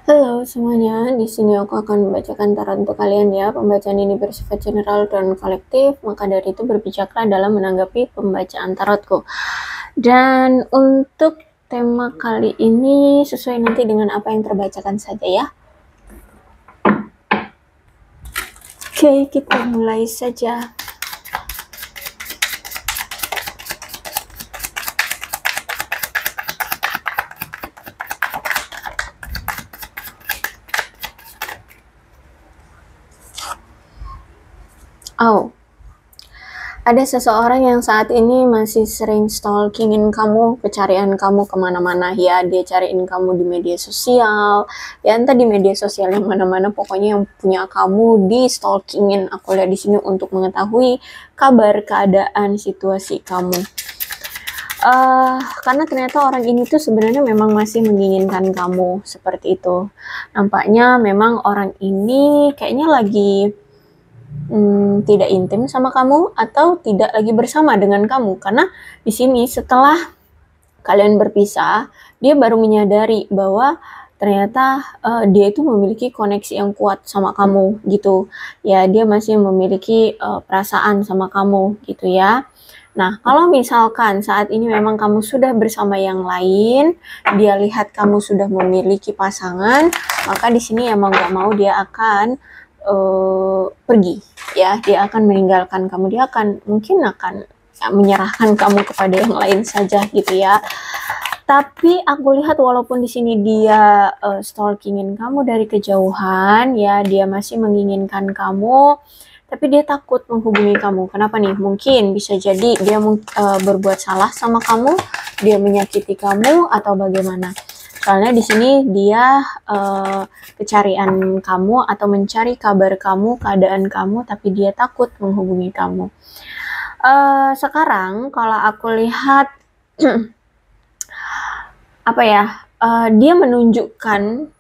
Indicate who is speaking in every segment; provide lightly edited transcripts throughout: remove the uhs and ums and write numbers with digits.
Speaker 1: Halo semuanya, di sini aku akan membacakan tarot untuk kalian ya. Pembacaan ini bersifat general dan kolektif, maka dari itu berbijaklah dalam menanggapi pembacaan tarotku. Dan untuk tema kali ini sesuai nanti dengan apa yang terbacakan saja ya. Oke, kita mulai saja. Ada seseorang yang saat ini masih sering stalkingin kamu, pencarian kamu kemana-mana ya. Dia cariin kamu di media sosial, ya entah di media sosial yang mana-mana, pokoknya yang punya kamu di stalkingin. Aku lihat di sini untuk mengetahui kabar, keadaan, situasi kamu. Karena ternyata orang ini tuh sebenarnya memang masih menginginkan kamu seperti itu. Nampaknya memang orang ini kayaknya lagi tidak intim sama kamu atau tidak lagi bersama dengan kamu, karena di sini setelah kalian berpisah dia baru menyadari bahwa ternyata dia itu memiliki koneksi yang kuat sama kamu gitu ya. Dia masih memiliki perasaan sama kamu gitu ya. Nah, kalau misalkan saat ini memang kamu sudah bersama yang lain, dia lihat kamu sudah memiliki pasangan, maka di sini emang gak mau dia akan pergi ya. Dia akan meninggalkan kamu, dia akan mungkin akan ya, menyerahkan kamu kepada yang lain saja gitu ya. Tapi aku lihat walaupun di sini dia stalkingin kamu dari kejauhan ya, dia masih menginginkan kamu, tapi dia takut menghubungi kamu. Kenapa nih? Mungkin bisa jadi dia berbuat salah sama kamu, dia menyakiti kamu atau bagaimana. Soalnya di sini dia kecarian kamu atau mencari kabar kamu, keadaan kamu, tapi dia takut menghubungi kamu. Sekarang kalau aku lihat apa ya, dia menunjukkan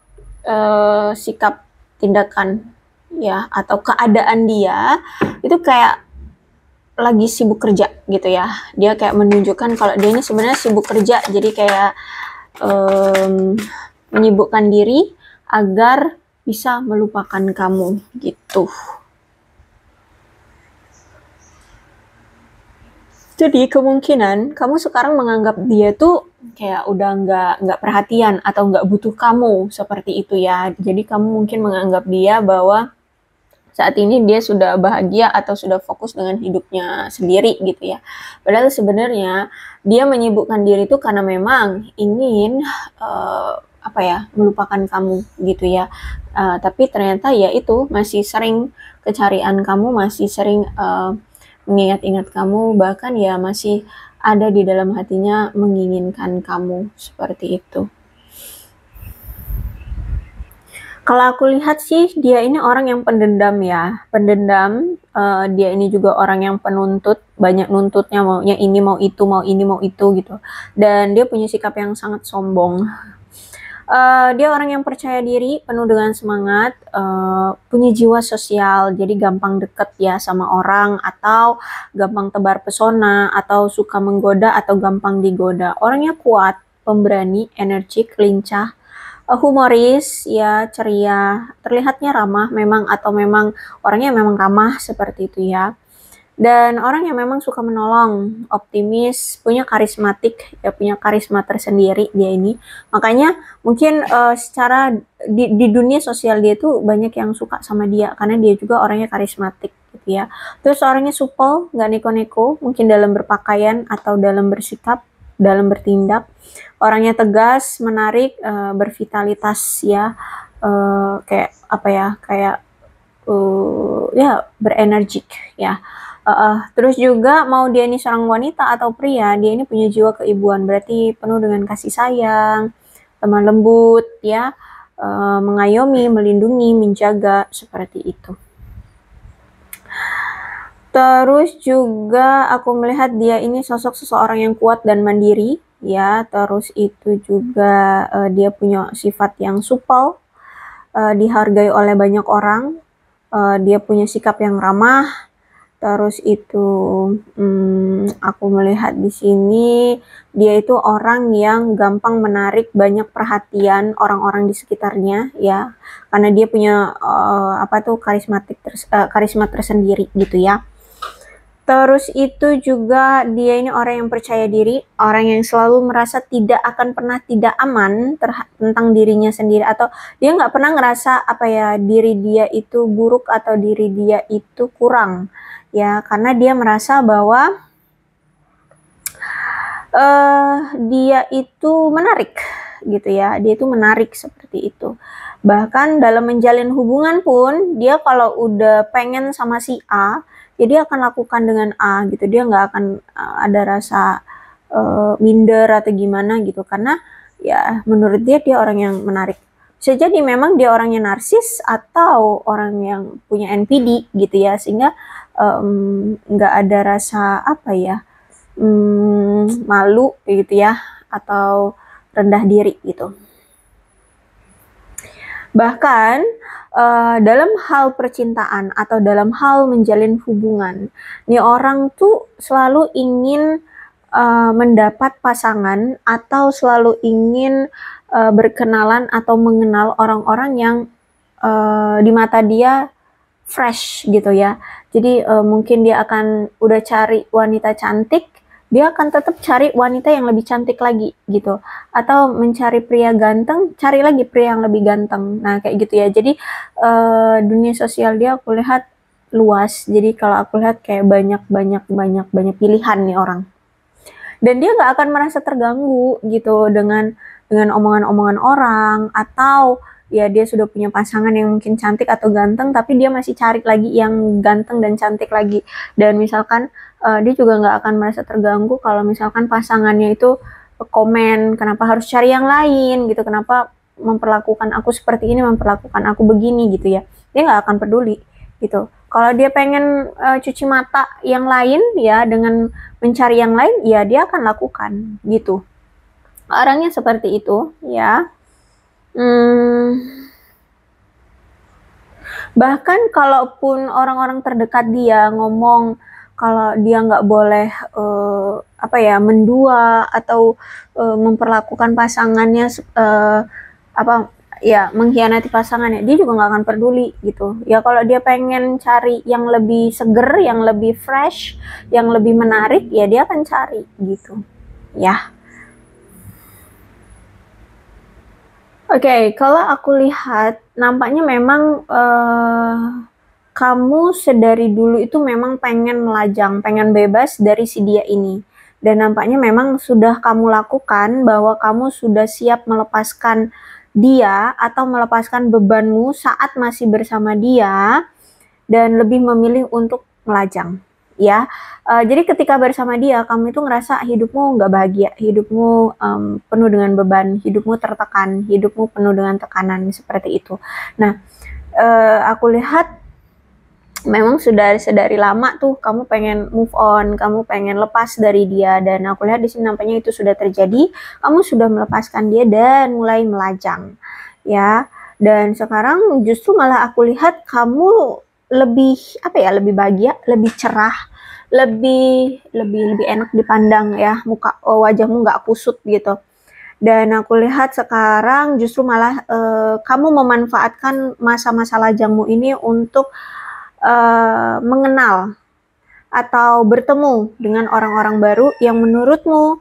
Speaker 1: sikap, tindakan ya, atau keadaan dia itu kayak lagi sibuk kerja gitu ya. Dia kayak menunjukkan kalau dia ini sebenarnya sibuk kerja, jadi kayak menyibukkan diri agar bisa melupakan kamu gitu. Jadi kemungkinan kamu sekarang menganggap dia tuh kayak udah nggak perhatian atau nggak butuh kamu seperti itu ya. Jadi kamu mungkin menganggap dia bahwa saat ini dia sudah bahagia atau sudah fokus dengan hidupnya sendiri gitu ya. Padahal sebenarnya dia menyibukkan diri itu karena memang ingin apa ya, melupakan kamu gitu ya. Tapi ternyata ya itu masih sering kecarian kamu, masih sering mengingat-ingat kamu, bahkan ya masih ada di dalam hatinya menginginkan kamu seperti itu. Kalau aku lihat sih dia ini orang yang pendendam ya, pendendam. Dia ini juga orang yang penuntut, banyak nuntutnya, maunya ini mau itu, mau ini mau itu gitu. Dan dia punya sikap yang sangat sombong. Dia orang yang percaya diri, penuh dengan semangat, punya jiwa sosial, jadi gampang deket ya sama orang, atau gampang tebar pesona, atau suka menggoda atau gampang digoda. Orangnya kuat, pemberani, energik, lincah, humoris ya, ceria, terlihatnya ramah memang, atau memang orangnya memang ramah seperti itu ya. Dan orang yang memang suka menolong, optimis, punya karismatik ya, punya karisma tersendiri dia ini. Makanya mungkin secara di dunia sosial dia tuh banyak yang suka sama dia karena dia juga orangnya karismatik gitu ya. Terus orangnya supel, nggak neko-neko, mungkin dalam berpakaian atau dalam bersikap, dalam bertindak. Orangnya tegas, menarik, bervitalitas ya, kayak apa ya, kayak ya berenergik ya. Terus juga mau dia ini seorang wanita atau pria, dia ini punya jiwa keibuan, berarti penuh dengan kasih sayang, lemah lembut ya, mengayomi, melindungi, menjaga, seperti itu. Terus juga aku melihat dia ini sosok seseorang yang kuat dan mandiri ya. Terus itu juga dia punya sifat yang supel, dihargai oleh banyak orang, dia punya sikap yang ramah. Terus itu aku melihat di sini dia itu orang yang gampang menarik banyak perhatian orang-orang di sekitarnya ya, karena dia punya karisma tersendiri gitu ya. Terus itu juga dia ini orang yang percaya diri, orang yang selalu merasa tidak akan pernah tidak aman tentang dirinya sendiri, atau dia nggak pernah ngerasa diri dia itu buruk atau diri dia itu kurang ya, karena dia merasa bahwa dia itu menarik gitu ya, dia itu menarik seperti itu. Bahkan dalam menjalin hubungan pun dia kalau udah pengen sama si A, ya dia akan lakukan dengan A gitu, dia nggak akan ada rasa minder atau gimana gitu, karena ya menurut dia orang yang menarik. Bisa jadi memang dia orangnya narsis atau orang yang punya NPD gitu ya, sehingga nggak ada rasa malu gitu ya, atau rendah diri gitu. Bahkan dalam hal percintaan atau dalam hal menjalin hubungan, nih orang tuh selalu ingin mendapat pasangan atau selalu ingin berkenalan atau mengenal orang-orang yang di mata dia fresh gitu ya. Jadi mungkin dia akan udah cari wanita cantik, dia akan tetap cari wanita yang lebih cantik lagi gitu, atau mencari pria ganteng, cari lagi pria yang lebih ganteng. Nah kayak gitu ya. Jadi dunia sosial dia aku lihat luas, jadi kalau aku lihat kayak banyak pilihan nih orang, dan dia nggak akan merasa terganggu gitu dengan omongan-omongan orang, atau ya dia sudah punya pasangan yang mungkin cantik atau ganteng, tapi dia masih cari lagi yang ganteng dan cantik lagi. Dan misalkan dia juga nggak akan merasa terganggu kalau misalkan pasangannya itu komen, kenapa harus cari yang lain gitu, kenapa memperlakukan aku seperti ini, memperlakukan aku begini gitu ya. Dia nggak akan peduli gitu. Kalau dia pengen cuci mata yang lain ya, dengan mencari yang lain, ya dia akan lakukan gitu. Orangnya seperti itu ya. Bahkan kalaupun orang-orang terdekat dia ngomong kalau dia nggak boleh mendua atau memperlakukan pasangannya mengkhianati pasangannya, dia juga nggak akan peduli gitu ya. Kalau dia pengen cari yang lebih seger, yang lebih fresh, yang lebih menarik, ya dia akan cari gitu ya. Oke, kalau aku lihat nampaknya memang kamu sedari dulu itu memang pengen melajang, pengen bebas dari si dia ini. Dan nampaknya memang sudah kamu lakukan, bahwa kamu sudah siap melepaskan dia atau melepaskan bebanmu saat masih bersama dia, dan lebih memilih untuk melajang ya. Jadi ketika bersama dia, kamu itu ngerasa hidupmu nggak bahagia, hidupmu penuh dengan beban, hidupmu tertekan, hidupmu penuh dengan tekanan seperti itu. Nah, aku lihat memang sudah sedari lama tuh kamu pengen move on, kamu pengen lepas dari dia, dan aku lihat di sini nampaknya itu sudah terjadi. Kamu sudah melepaskan dia dan mulai melajang ya. Dan sekarang justru malah aku lihat kamu lebih lebih bahagia, lebih cerah, lebih enak dipandang ya, wajahmu nggak kusut gitu. Dan aku lihat sekarang justru malah kamu memanfaatkan masa-masa lajangmu ini untuk mengenal atau bertemu dengan orang-orang baru yang menurutmu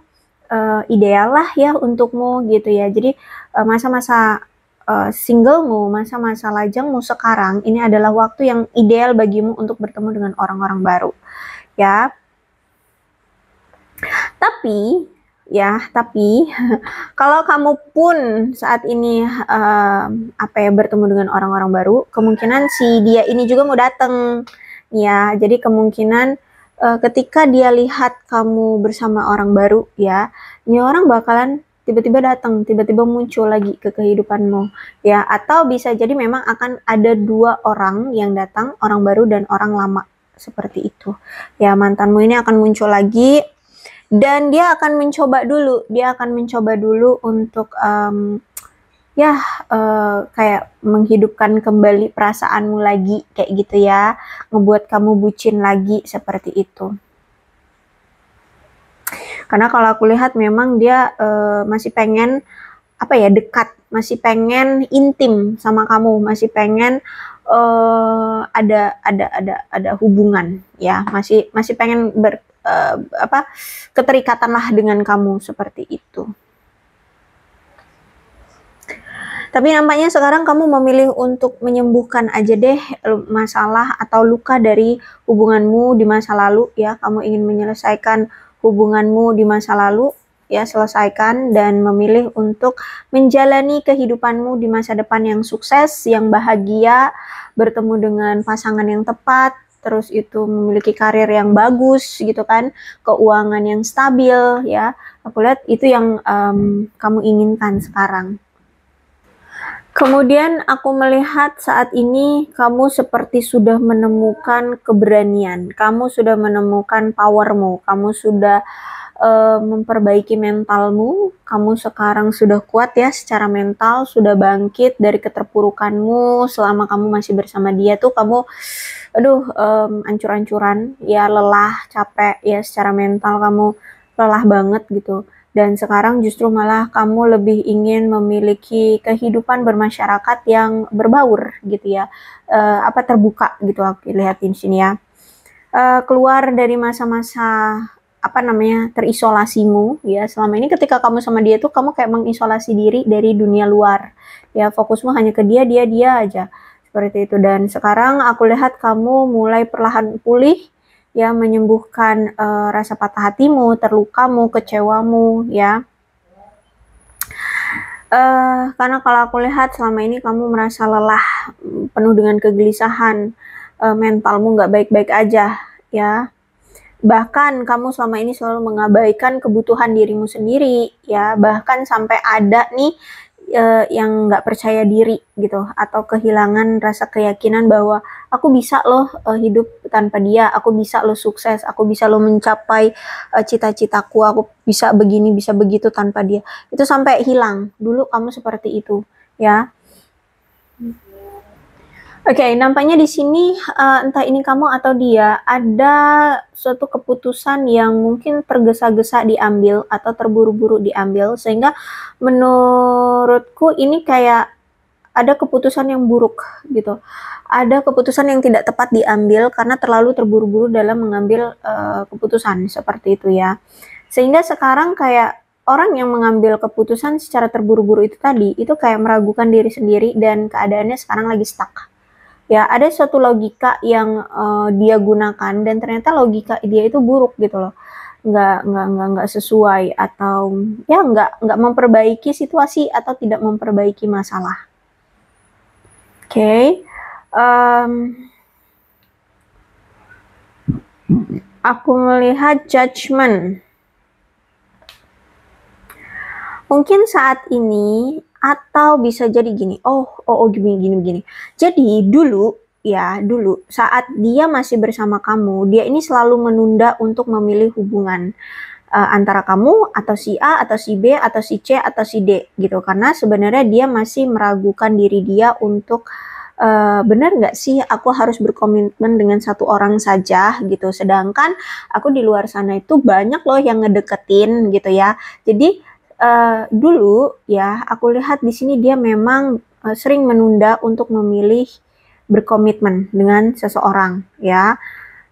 Speaker 1: ideal lah ya untukmu gitu ya. Jadi masa-masa singlemu, masa-masa lajangmu sekarang ini adalah waktu yang ideal bagimu untuk bertemu dengan orang-orang baru ya. Tapi kalau kamu pun saat ini bertemu dengan orang-orang baru, kemungkinan si dia ini juga mau datang ya. Jadi kemungkinan ketika dia lihat kamu bersama orang baru ya, ini orang bakalan tiba-tiba datang, tiba-tiba muncul lagi ke kehidupanmu ya. Atau bisa jadi memang akan ada dua orang yang datang, orang baru dan orang lama seperti itu ya. Mantanmu ini akan muncul lagi, dan dia akan mencoba dulu untuk ya kayak menghidupkan kembali perasaanmu lagi kayak gitu ya, ngebuat kamu bucin lagi seperti itu. Karena kalau aku lihat memang dia masih pengen apa ya, dekat, masih pengen intim sama kamu, masih pengen ada hubungan ya, masih pengen apa, keterikatan lah dengan kamu seperti itu. Tapi nampaknya sekarang kamu memilih untuk menyembuhkan aja deh masalah atau luka dari hubunganmu di masa lalu ya. Kamu ingin menyelesaikan hubunganmu di masa lalu ya, selesaikan dan memilih untuk menjalani kehidupanmu di masa depan yang sukses, yang bahagia, bertemu dengan pasangan yang tepat, terus itu memiliki karir yang bagus gitu kan, keuangan yang stabil ya. Aku lihat itu yang kamu inginkan sekarang. Kemudian aku melihat saat ini kamu seperti sudah menemukan keberanian, kamu sudah menemukan powermu, kamu sudah memperbaiki mentalmu, kamu sekarang sudah kuat ya secara mental, sudah bangkit dari keterpurukanmu selama kamu masih bersama dia tuh kamu, aduh, ancur-ancuran, ya lelah, capek ya secara mental kamu lelah banget gitu. Dan sekarang justru malah kamu lebih ingin memiliki kehidupan bermasyarakat yang berbaur gitu ya, apa terbuka gitu aku lihatin sini ya. Keluar dari masa-masa apa namanya terisolasimu ya, selama ini ketika kamu sama dia tuh kamu kayak mengisolasi diri dari dunia luar ya, fokusmu hanya ke dia aja seperti itu. Dan sekarang aku lihat kamu mulai perlahan pulih ya, menyembuhkan rasa patah hatimu, terlukamu, kecewamu ya. Karena kalau aku lihat selama ini kamu merasa lelah, penuh dengan kegelisahan, mentalmu nggak baik-baik aja ya. Bahkan kamu selama ini selalu mengabaikan kebutuhan dirimu sendiri ya, bahkan sampai ada nih yang nggak percaya diri gitu, atau kehilangan rasa keyakinan bahwa aku bisa loh hidup tanpa dia, aku bisa loh sukses, aku bisa loh mencapai cita-citaku, aku bisa begini, bisa begitu tanpa dia. Itu sampai hilang. Dulu kamu seperti itu ya. Oke, nampaknya di sini entah ini kamu atau dia ada suatu keputusan yang mungkin tergesa-gesa diambil atau terburu-buru diambil, sehingga menurutku ini kayak ada keputusan yang buruk gitu. Ada keputusan yang tidak tepat diambil karena terlalu terburu-buru dalam mengambil keputusan seperti itu ya. Sehingga sekarang kayak orang yang mengambil keputusan secara terburu-buru itu tadi, itu kayak meragukan diri sendiri dan keadaannya sekarang lagi stuck. Ya, ada suatu logika yang dia gunakan dan ternyata logika dia itu buruk gitu loh. Nggak sesuai, atau ya nggak memperbaiki situasi atau tidak memperbaiki masalah. Oke. Aku melihat judgment. Mungkin saat ini, atau bisa jadi gini, gini. Jadi dulu saat dia masih bersama kamu, dia ini selalu menunda untuk memilih hubungan antara kamu atau si A atau si B atau si C atau si D gitu, karena sebenarnya dia masih meragukan diri dia untuk benar nggak sih aku harus berkomitmen dengan satu orang saja gitu, sedangkan aku di luar sana itu banyak loh yang ngedeketin gitu ya. Jadi dulu ya aku lihat di sini dia memang sering menunda untuk memilih berkomitmen dengan seseorang ya.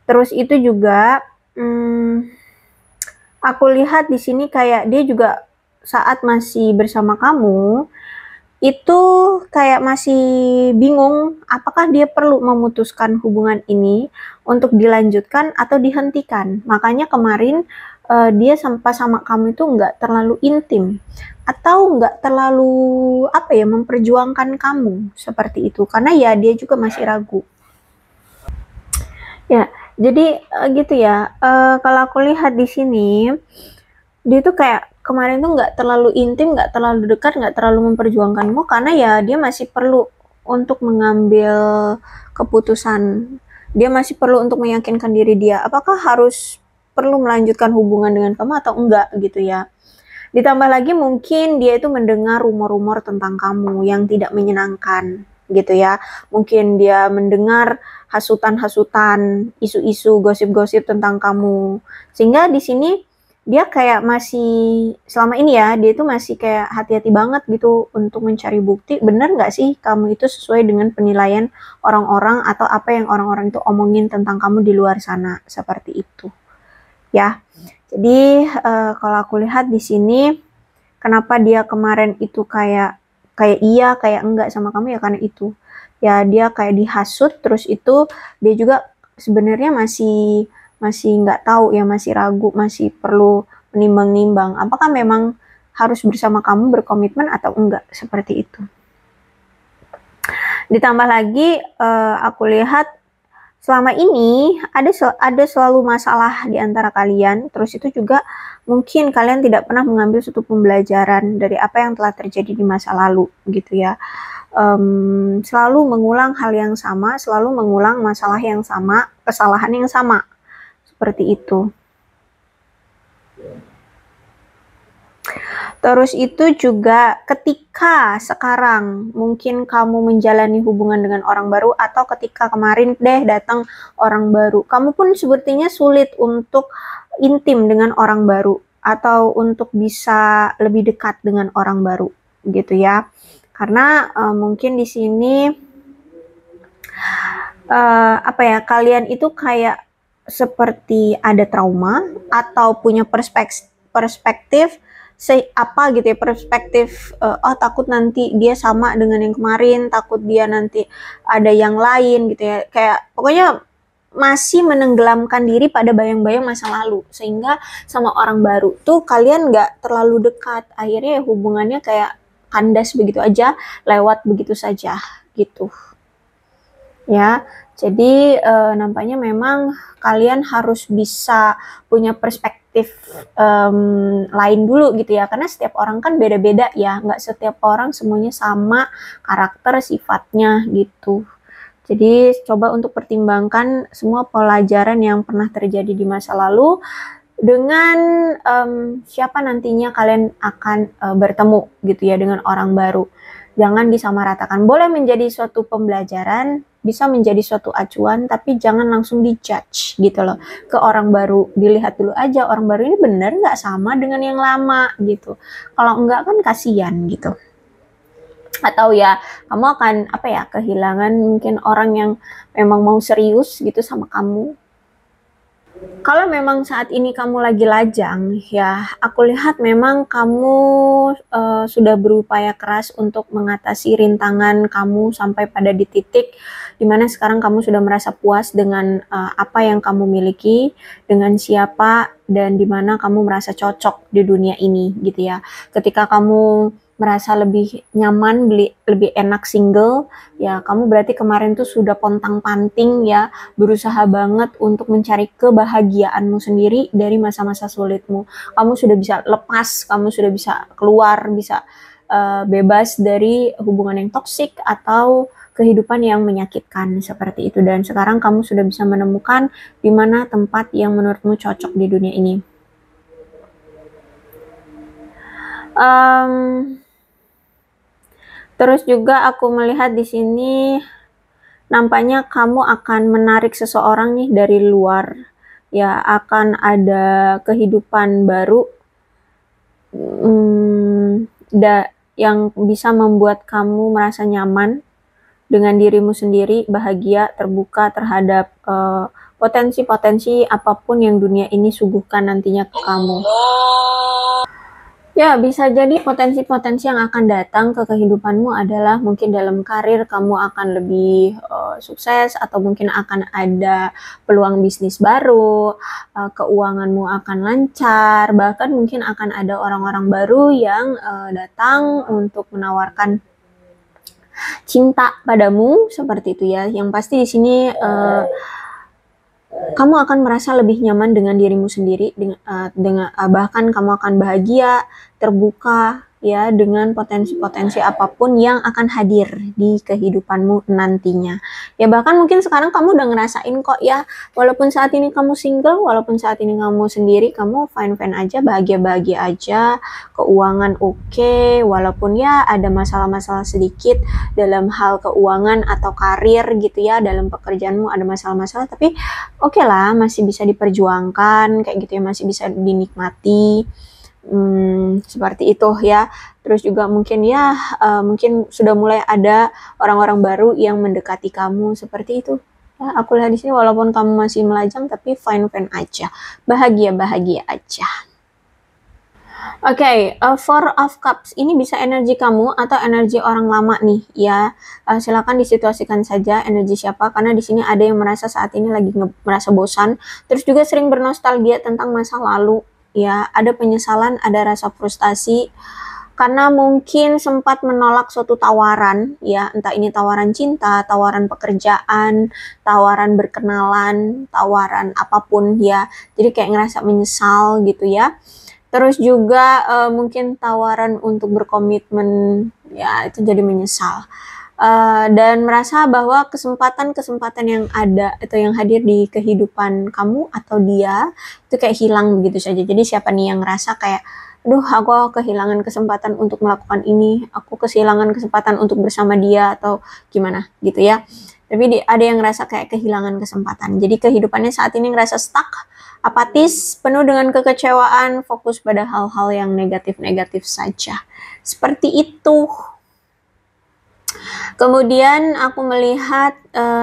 Speaker 1: Terus itu juga aku lihat di sini kayak dia juga saat masih bersama kamu itu kayak masih bingung apakah dia perlu memutuskan hubungan ini untuk dilanjutkan atau dihentikan. Makanya kemarin dia sampai sama kamu itu nggak terlalu intim atau nggak terlalu apa ya, memperjuangkan kamu seperti itu, karena ya dia juga masih ragu. Ya, jadi gitu ya. Kalau aku lihat di sini, dia tuh kayak kemarin tuh nggak terlalu intim, nggak terlalu dekat, nggak terlalu memperjuangkanmu karena ya dia masih perlu untuk mengambil keputusan. Dia masih perlu untuk meyakinkan diri dia, apakah harus perlu melanjutkan hubungan dengan kamu atau enggak gitu ya. Ditambah lagi mungkin dia itu mendengar rumor-rumor tentang kamu yang tidak menyenangkan gitu ya. Mungkin dia mendengar hasutan-hasutan, isu-isu, gosip-gosip tentang kamu. Sehingga di sini dia kayak masih selama ini ya, dia itu masih kayak hati-hati banget gitu untuk mencari bukti benar nggak sih kamu itu sesuai dengan penilaian orang-orang atau apa yang orang-orang itu omongin tentang kamu di luar sana, seperti itu ya. Jadi kalau aku lihat di sini kenapa dia kemarin itu kayak kayak iya kayak enggak sama kamu ya karena itu ya, dia kayak dihasut, terus itu dia juga sebenarnya masih masih nggak tahu ya, masih ragu, masih perlu menimbang-nimbang apakah memang harus bersama kamu berkomitmen atau enggak, seperti itu. Ditambah lagi aku lihat selama ini ada selalu masalah di antara kalian, terus itu juga mungkin kalian tidak pernah mengambil suatu pembelajaran dari apa yang telah terjadi di masa lalu gitu ya. Selalu mengulang hal yang sama, selalu mengulang masalah yang sama, kesalahan yang sama, seperti itu. Terus itu juga ketika sekarang mungkin kamu menjalani hubungan dengan orang baru, atau ketika kemarin deh datang orang baru, kamu pun sepertinya sulit untuk intim dengan orang baru atau untuk bisa lebih dekat dengan orang baru gitu ya. Karena mungkin di sini apa ya, kalian itu kayak seperti ada trauma atau punya perspektif apa gitu ya, perspektif oh takut nanti dia sama dengan yang kemarin, takut dia nanti ada yang lain gitu ya, kayak pokoknya masih menenggelamkan diri pada bayang-bayang masa lalu, sehingga sama orang baru tuh kalian nggak terlalu dekat, akhirnya hubungannya kayak kandas begitu aja, lewat begitu saja gitu ya. Jadi nampaknya memang kalian harus bisa punya perspektif lain dulu gitu ya, karena setiap orang kan beda-beda ya, nggak setiap orang semuanya sama karakter sifatnya gitu. Jadi coba untuk pertimbangkan semua pelajaran yang pernah terjadi di masa lalu dengan siapa nantinya kalian akan bertemu gitu ya dengan orang baru. Jangan disamaratakan. Boleh menjadi suatu pembelajaran, bisa menjadi suatu acuan, tapi jangan langsung dijudge gitu loh ke orang baru. Dilihat dulu aja orang baru ini benar nggak sama dengan yang lama gitu. Kalau enggak kan kasihan gitu. Atau ya kamu akan apa ya, kehilangan mungkin orang yang memang mau serius gitu sama kamu. Kalau memang saat ini kamu lagi lajang, ya aku lihat memang kamu sudah berupaya keras untuk mengatasi rintangan kamu sampai pada di titik dimana sekarang kamu sudah merasa puas dengan apa yang kamu miliki, dengan siapa, dan dimana kamu merasa cocok di dunia ini gitu ya. Ketika kamu merasa lebih nyaman, lebih enak single, ya kamu berarti kemarin tuh sudah pontang-panting ya, berusaha banget untuk mencari kebahagiaanmu sendiri dari masa-masa sulitmu. Kamu sudah bisa lepas, kamu sudah bisa keluar, bisa bebas dari hubungan yang toksik atau kehidupan yang menyakitkan seperti itu. Dan sekarang kamu sudah bisa menemukan di mana tempat yang menurutmu cocok di dunia ini. Terus juga aku melihat di sini nampaknya kamu akan menarik seseorang nih dari luar, ya akan ada kehidupan baru yang bisa membuat kamu merasa nyaman dengan dirimu sendiri, bahagia, terbuka terhadap potensi-potensi apapun yang dunia ini suguhkan nantinya ke kamu. Ya, bisa jadi potensi-potensi yang akan datang ke kehidupanmu adalah mungkin dalam karir kamu akan lebih sukses, atau mungkin akan ada peluang bisnis baru, keuanganmu akan lancar, bahkan mungkin akan ada orang-orang baru yang datang untuk menawarkan cinta padamu seperti itu ya. Yang pasti di sini kamu akan merasa lebih nyaman dengan dirimu sendiri, bahkan kamu akan bahagia, terbuka, ya dengan potensi-potensi apapun yang akan hadir di kehidupanmu nantinya. Ya bahkan mungkin sekarang kamu udah ngerasain kok ya, walaupun saat ini kamu single, walaupun saat ini kamu sendiri, kamu fine-fine aja, bahagia-bahagia aja, keuangan oke, walaupun ya ada masalah-masalah sedikit dalam hal keuangan atau karir gitu ya, dalam pekerjaanmu ada masalah-masalah, tapi oke lah, masih bisa diperjuangkan kayak gitu ya, masih bisa dinikmati. Seperti itu ya. Terus juga mungkin ya mungkin sudah mulai ada orang-orang baru yang mendekati kamu, seperti itu ya. Aku lihat di sini walaupun kamu masih melajang tapi fine-fine aja, bahagia-bahagia aja. Oke, Four of Cups ini bisa energi kamu atau energi orang lama nih ya. Silakan disituasikan saja energi siapa, karena di sini ada yang merasa saat ini lagi merasa bosan, terus juga sering bernostalgia tentang masa lalu ya. Ada penyesalan, ada rasa frustasi karena mungkin sempat menolak suatu tawaran ya, entah ini tawaran cinta, tawaran pekerjaan, tawaran berkenalan, tawaran apapun ya. Jadi kayak ngerasa menyesal gitu ya. Terus juga mungkin tawaran untuk berkomitmen ya, itu jadi menyesal. Dan merasa bahwa kesempatan-kesempatan yang ada atau yang hadir di kehidupan kamu atau dia itu kayak hilang begitu saja. Jadi siapa nih yang ngerasa kayak, aduh aku kehilangan kesempatan untuk melakukan ini, aku kehilangan kesempatan untuk bersama dia atau gimana gitu ya. Tapi ada yang ngerasa kayak kehilangan kesempatan. Jadi kehidupannya saat ini ngerasa stuck, apatis, penuh dengan kekecewaan, fokus pada hal-hal yang negatif-negatif saja. Seperti itu. Kemudian aku melihat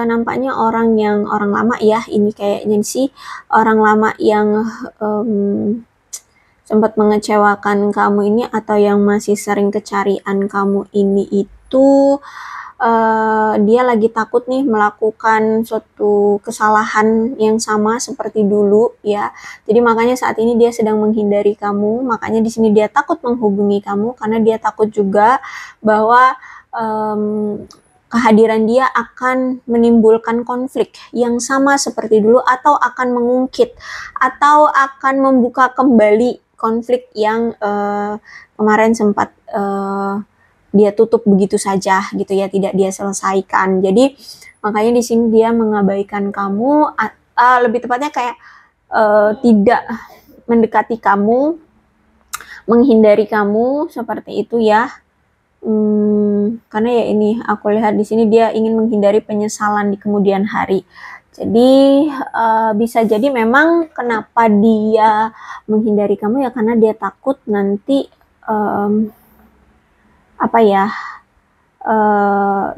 Speaker 1: nampaknya orang lama ya, ini kayaknya sih orang lama yang sempat mengecewakan kamu ini, atau yang masih sering kecarian kamu ini itu dia lagi takut nih melakukan suatu kesalahan yang sama seperti dulu ya. Jadi makanya saat ini dia sedang menghindari kamu, makanya di sini dia takut menghubungi kamu karena dia takut juga bahwa kehadiran dia akan menimbulkan konflik yang sama seperti dulu, atau akan mengungkit, atau akan membuka kembali konflik yang kemarin sempat dia tutup begitu saja gitu ya, tidak dia selesaikan. Jadi makanya di sini dia mengabaikan kamu, lebih tepatnya kayak tidak mendekati kamu, menghindari kamu, seperti itu ya. Karena ya ini aku lihat di sini dia ingin menghindari penyesalan di kemudian hari. Jadi bisa jadi memang kenapa dia menghindari kamu ya karena dia takut nanti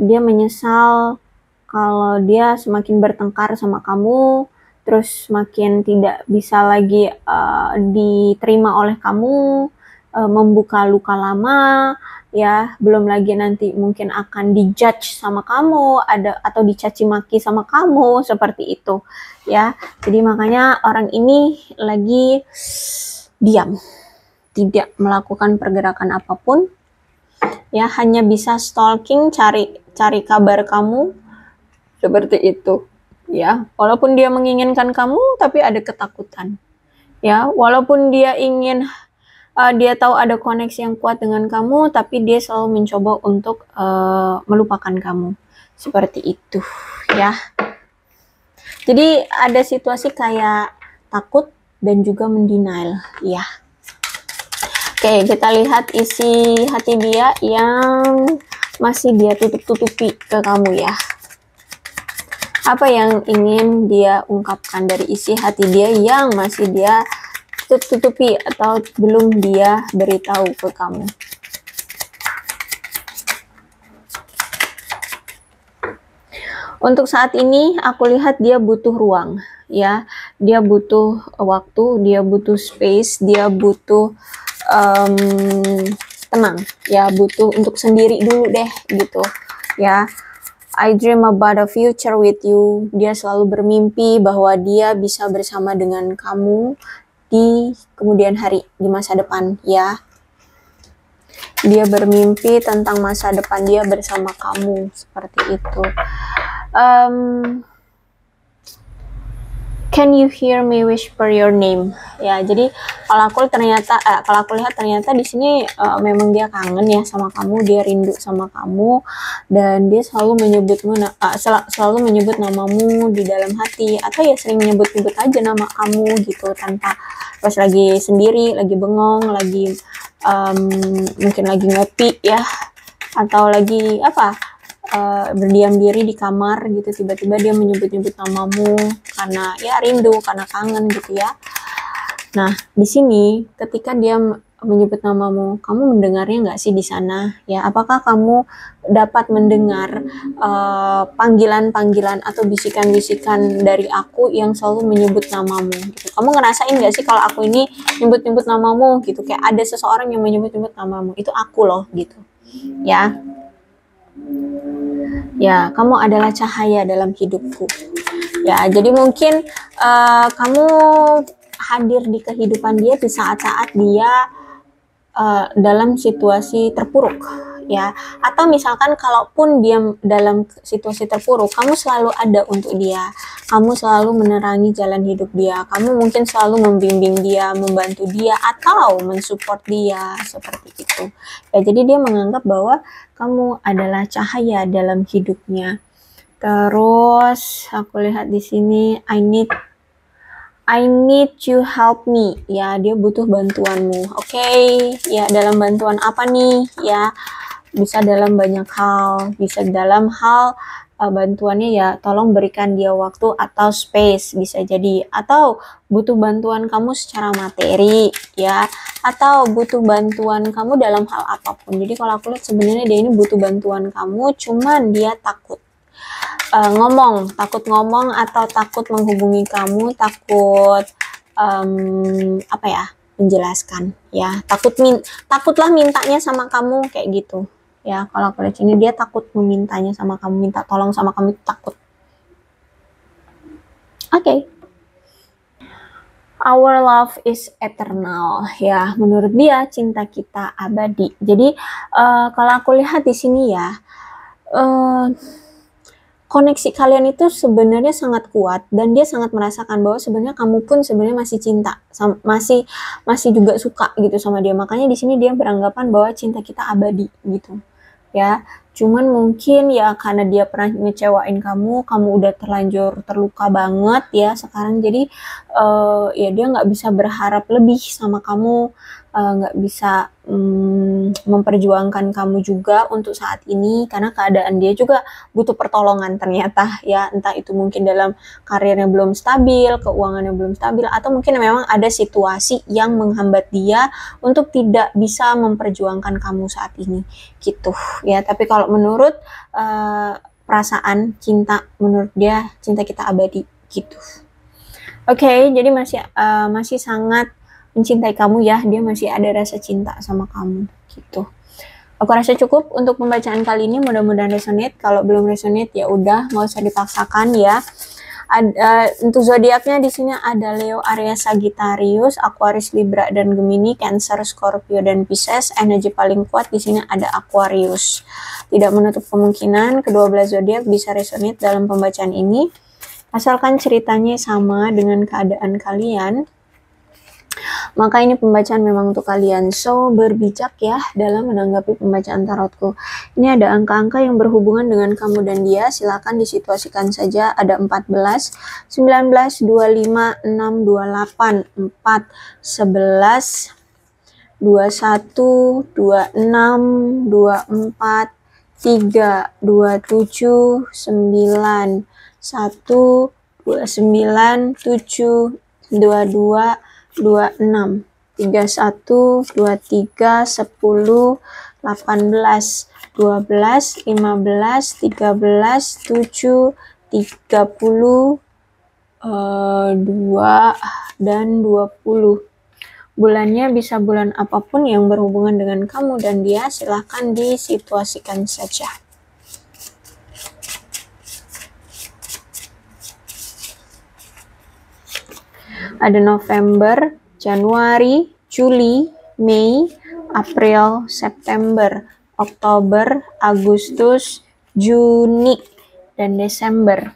Speaker 1: dia menyesal kalau dia semakin bertengkar sama kamu, terus semakin tidak bisa lagi diterima oleh kamu, membuka luka lama ya. Belum lagi nanti mungkin akan dijudge sama kamu, atau dicaci maki sama kamu, seperti itu ya. Jadi makanya orang ini lagi diam, tidak melakukan pergerakan apapun ya, hanya bisa stalking, cari kabar kamu, seperti itu ya. Walaupun dia menginginkan kamu tapi ada ketakutan ya. Walaupun dia ingin dia tahu ada koneksi yang kuat dengan kamu, tapi dia selalu mencoba untuk melupakan kamu, seperti itu ya. Jadi ada situasi kayak takut dan juga mendenial ya. Oke, kita lihat isi hati dia yang masih dia tutup-tutupi ke kamu ya. Apa yang ingin dia ungkapkan dari isi hati dia yang masih dia tutupi atau belum dia beritahu ke kamu. Untuk saat ini aku lihat dia butuh ruang ya, dia butuh waktu, dia butuh space, dia butuh tenang ya, butuh untuk sendiri dulu deh gitu ya. I dream about a future with you. Dia selalu bermimpi bahwa dia bisa bersama dengan kamu di kemudian hari, di masa depan ya. Dia bermimpi tentang masa depan dia bersama kamu, seperti itu. Can you hear me whisper your name? Ya, jadi kalau aku lihat ternyata di sini memang dia kangen ya sama kamu, dia rindu sama kamu, dan dia selalu selalu menyebut namamu di dalam hati, atau ya sering menyebut-nyebut aja nama kamu gitu, tanpa pas lagi sendiri, lagi bengong, lagi mungkin lagi ngopi ya, atau lagi berdiam diri di kamar gitu, tiba-tiba dia menyebut-nyebut namamu karena ya rindu, karena kangen gitu ya. Nah, di sini ketika dia menyebut namamu, kamu mendengarnya nggak sih di sana? Ya, apakah kamu dapat mendengar panggilan-panggilan atau bisikan-bisikan dari aku yang selalu menyebut namamu? Gitu. Kamu ngerasain nggak sih kalau aku ini nyebut-nyebut namamu gitu? Kayak ada seseorang yang menyebut-nyebut namamu, itu aku loh gitu. Ya. Ya, kamu adalah cahaya dalam hidupku. Ya, jadi mungkin kamu hadir di kehidupan dia di saat-saat dia dalam situasi terpuruk, ya. Atau misalkan kalaupun dia dalam situasi terpuruk, kamu selalu ada untuk dia. Kamu selalu menerangi jalan hidup dia. Kamu mungkin selalu membimbing dia, membantu dia, atau mensupport dia seperti itu. Ya, jadi dia menganggap bahwa kamu adalah cahaya dalam hidupnya. Terus aku lihat di sini I need you help me. Ya, dia butuh bantuanmu. Oke, ya dalam bantuan apa nih? Ya, bisa dalam banyak hal. Bisa dalam hal bantuannya ya tolong berikan dia waktu atau space, bisa jadi, atau butuh bantuan kamu secara materi ya, atau butuh bantuan kamu dalam hal apapun. Jadi kalau aku lihat sebenarnya dia ini butuh bantuan kamu, cuman dia takut takut ngomong atau takut menghubungi kamu, takut menjelaskan ya, takutlah mintanya sama kamu kayak gitu. Ya, kalau aku lihat sini dia takut memintanya sama kamu, minta tolong sama kamu, takut. Oke. Our love is eternal. Ya, menurut dia cinta kita abadi. Jadi kalau aku lihat di sini ya, koneksi kalian itu sebenarnya sangat kuat, dan dia sangat merasakan bahwa sebenarnya kamu pun sebenarnya masih cinta, masih juga suka gitu sama dia. Makanya di sini dia beranggapan bahwa cinta kita abadi gitu. Ya, cuman mungkin ya karena dia pernah ngecewain kamu udah terlanjur terluka banget ya sekarang, jadi ya dia nggak bisa berharap lebih sama kamu, nggak bisa memperjuangkan kamu juga untuk saat ini, karena keadaan dia juga butuh pertolongan ternyata ya, entah itu mungkin dalam karirnya belum stabil, keuangannya belum stabil, atau mungkin memang ada situasi yang menghambat dia untuk tidak bisa memperjuangkan kamu saat ini gitu ya. Tapi kalau menurut perasaan cinta, menurut dia cinta kita abadi gitu. Oke, jadi masih sangat mencintai kamu ya, dia masih ada rasa cinta sama kamu gitu. Aku rasa cukup untuk pembacaan kali ini, mudah-mudahan resonate. Kalau belum resonate ya udah, nggak usah dipaksakan ya. Untuk zodiaknya di sini ada Leo, Aries, Sagittarius, Aquarius, Libra, dan Gemini, Cancer, Scorpio, dan Pisces. Energi paling kuat di sini ada Aquarius. Tidak menutup kemungkinan kedua belah zodiak bisa resonate dalam pembacaan ini, asalkan ceritanya sama dengan keadaan kalian. Maka ini pembacaan memang untuk kalian. So, berbijak ya dalam menanggapi pembacaan tarotku. Ini ada angka-angka yang berhubungan dengan kamu dan dia. Silakan disituasikan saja. Ada 14, 19, 25, 6, 28, 4, 11, 21, 26, 24, 3, 27, 9, 1, 29, 7, 22, 26, 31, 23, 10, 18, 12, 15, 13, 7, 30, 2, dan 20. Bulannya bisa bulan apapun yang berhubungan dengan kamu dan dia, silahkan disituasikan saja. Ada November, Januari, Juli, Mei, April, September, Oktober, Agustus, Juni, dan Desember.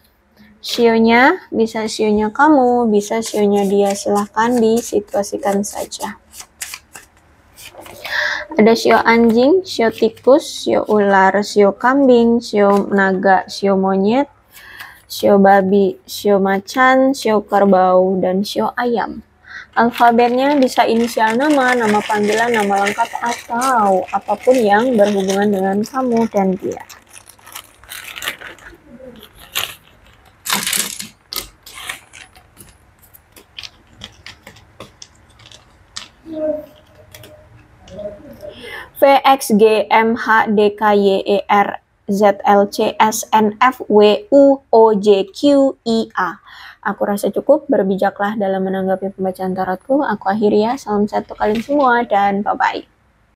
Speaker 1: Sionya, bisa sionya kamu, bisa sionya dia, silahkan disituasikan saja. Ada sio anjing, sio tikus, sio ular, sio kambing, sio naga, sio monyet, sio babi, sio macan, sio kerbau, dan sio ayam. Alfabetnya bisa inisial nama, nama panggilan, nama lengkap, atau apapun yang berhubungan dengan kamu dan dia. V, X, G, M, H, D, K, Y, E, R, Z, L, C, S, N, F, W, U, O, J, Q, I, A. Aku rasa cukup, berbijaklah dalam menanggapi pembacaan tarotku. Aku akhiri ya, salam sehat untuk kalian semua dan bye-bye.